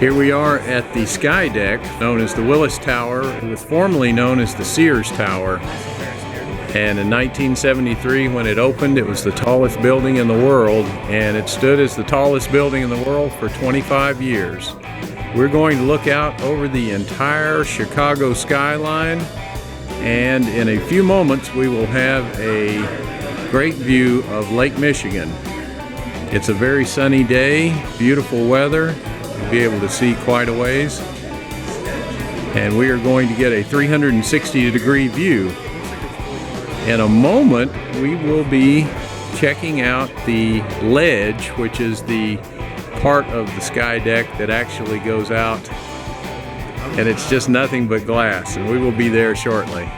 Here we are at the sky deck, known as the Willis Tower. It was formerly known as the Sears Tower. And in 1973, when it opened, it was the tallest building in the world, and it stood as the tallest building in the world for 25 years. We're going to look out over the entire Chicago skyline, and in a few moments we will have a great view of Lake Michigan. It's a very sunny day, beautiful weather. You'll be able to see quite a ways. And we are going to get a 360-degree view. In a moment, we will be checking out the ledge, which is the part of the sky deck that actually goes out, and it's just nothing but glass, and we will be there shortly.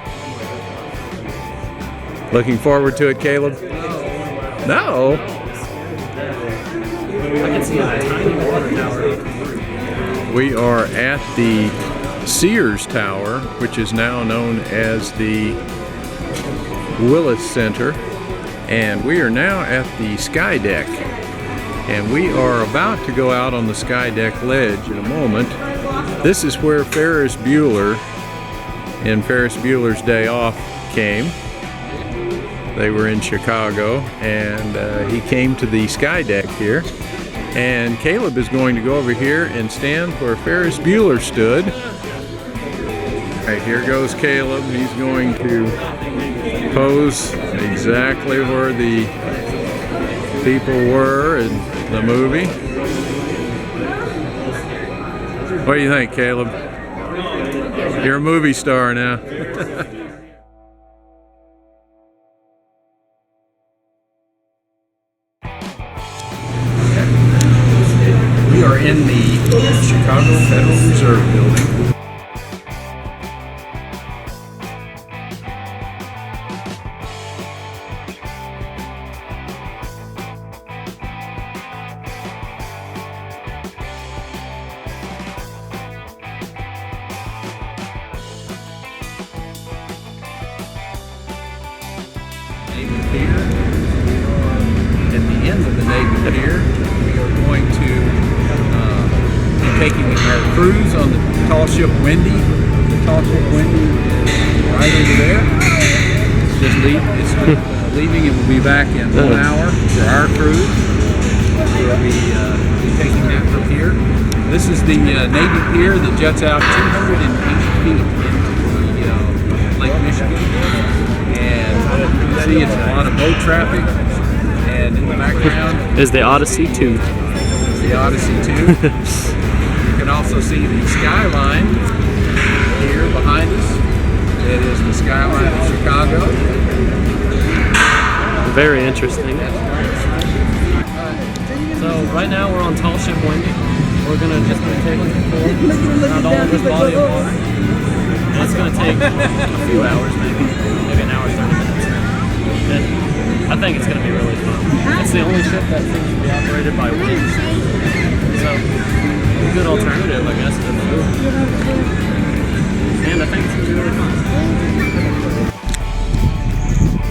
Looking forward to it, Caleb? No? I can see a tiny water tower. We are at the Sears Tower, which is now known as the Willis Center, and we are now at the sky deck, and we are about to go out on the sky deck ledge in a moment. This is where Ferris Bueller in Ferris Bueller's Day Off came. They were in Chicago, and he came to the sky deck here, and Caleb is going to go over here and stand where Ferris Bueller stood. Right, here goes Caleb. He's going to pose exactly where the people were in the movie. What do you think, Caleb? You're a movie star now. We are in the Chicago Federal Reserve Building. Navy Pier. At the end of the Navy Pier, we are going to be taking our cruise on the tall ship Wendy. The tall ship Wendy is right over there. It's just leaving, and we'll be back in 1 hour for our cruise. We'll be taking that from here. This is the Navy Pier that juts out 280 feet into the Lake Michigan. And you can see it's a lot of boat traffic, and in the background is the Odyssey 2. The Odyssey 2. You can also see the skyline here behind us. It is the skyline of Chicago. Very interesting. So right now we're on tall ship Wendy. We're gonna just be taking a tour around all of this body of water. And it's gonna take a few hours, maybe an hour 30 minutes. And I think it's gonna be really fun. It's the only ship that seems to be operated by wind. So a good alternative, I guess, to the move. And I think it's gonna be really fun.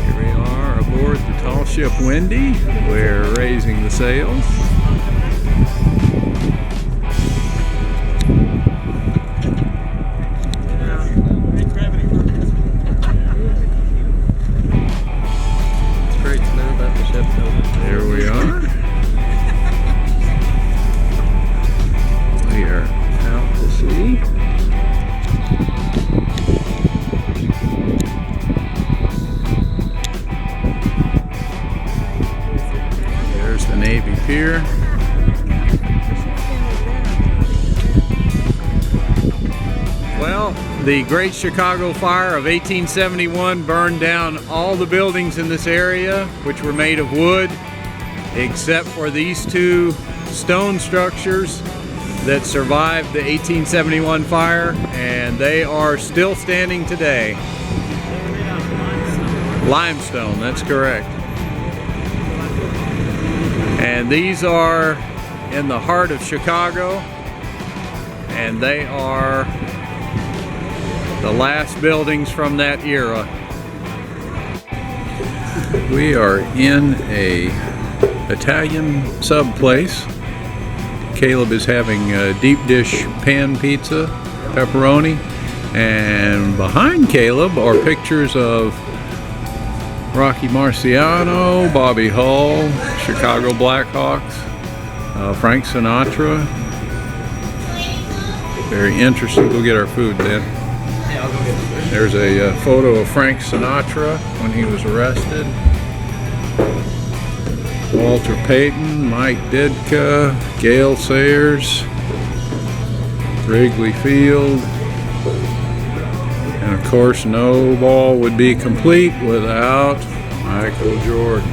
Here we are aboard the tall ship Wendy. We're raising the sails. There we are. We are out to sea. There's the Navy Pier. Well, the Great Chicago Fire of 1871 burned down all the buildings in this area, which were made of wood, except for these two stone structures that survived the 1871 fire, and they are still standing today. Limestone, that's correct. And these are in the heart of Chicago, and they are the last buildings from that era. We are in a Italian sub place, Caleb is having a deep dish pan pizza, pepperoni, and behind Caleb are pictures of Rocky Marciano, Bobby Hull, Chicago Blackhawks, Frank Sinatra. Very interesting. Go get our food then. Yeah, I'll go get the food. There's a photo of Frank Sinatra when he was arrested. Walter Payton, Mike Ditka, Gale Sayers, Wrigley Field. And of course, no ball would be complete without Michael Jordan.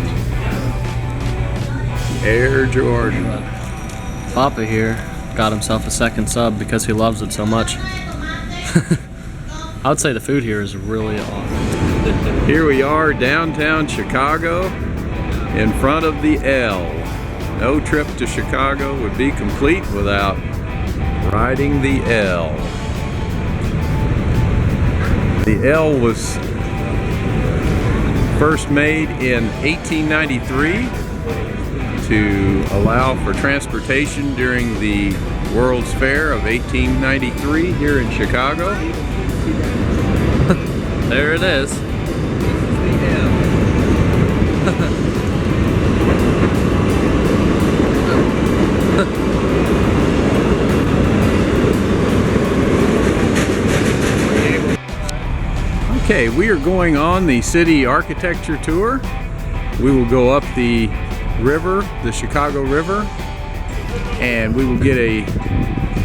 Air Jordan. Papa here got himself a second sub because he loves it so much. I would say the food here is really awesome. Here we are, downtown Chicago, in front of the L. No trip to Chicago would be complete without riding the L. The L was first made in 1893 to allow for transportation during the World's Fair of 1893 here in Chicago. There it is. Okay, we are going on the city architecture tour. We will go up the river, the Chicago River, and we will get a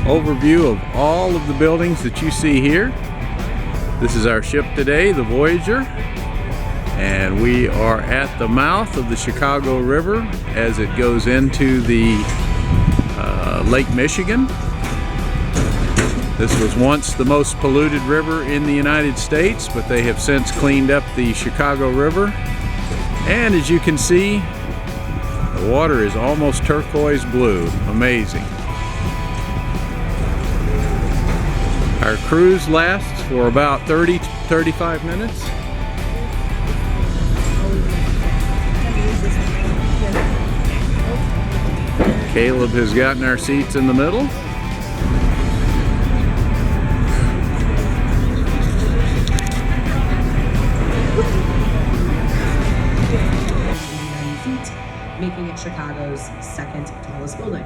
overview of all of the buildings that you see here. This is our ship today, the Voyager, and we are at the mouth of the Chicago River as it goes into the Lake Michigan. This was once the most polluted river in the United States, but they have since cleaned up the Chicago River. And as you can see, the water is almost turquoise blue. Amazing. Our cruise lasts for about 30 to 35 minutes. Caleb has gotten our seats in the middle. Making it Chicago's second tallest building.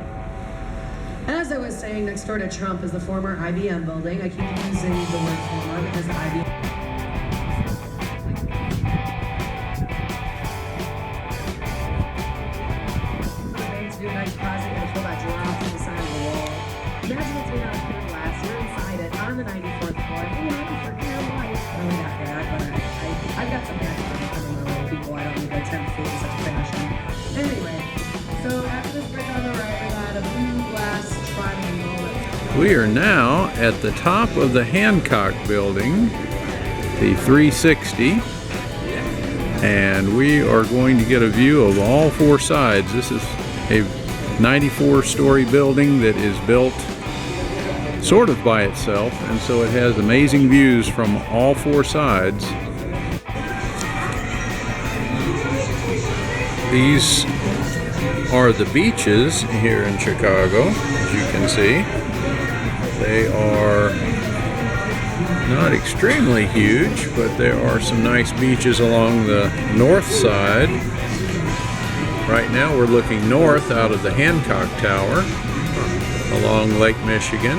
And as I was saying, next door to Trump is the former IBM building. I keep using the word former because the IBM... to do a nice project and pull that drawer off to the side of the wall. Imagine it's made out of clear glass. You're inside it on the 94th floor. Hey, happy for dear life. Really not bad, but I've got some background from the little people. I don't need to attempt food in such fashion. Anyway, so after this bridge on the right, we got a blue glass triangle. We are now at the top of the Hancock building, the 360, and we are going to get a view of all four sides. This is a 94-story building that is built sort of by itself, and so it has amazing views from all four sides. These are the beaches here in Chicago, as you can see. They are not extremely huge, but there are some nice beaches along the north side. Right now we're looking north out of the Hancock Tower along Lake Michigan.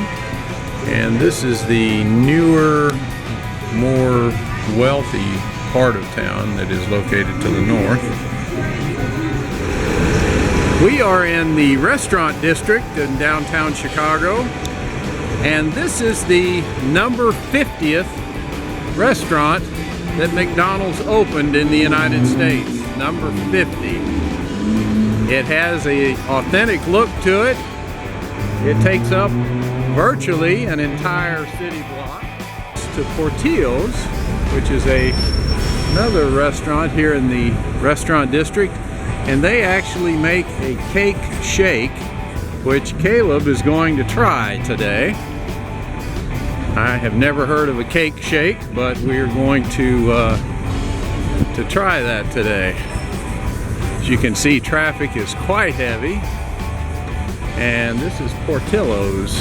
And this is the newer, more wealthy part of town that is located to the north. We are in the restaurant district in downtown Chicago, and this is the number 50th restaurant that McDonald's opened in the United States. Number 50. It has an authentic look to it. It takes up virtually an entire city block. To Portillo's, which is another restaurant here in the restaurant district, and they actually make a cake shake, which Caleb is going to try today. I have never heard of a cake shake, but we're going to try that today. As you can see, traffic is quite heavy, And this is Portillo's.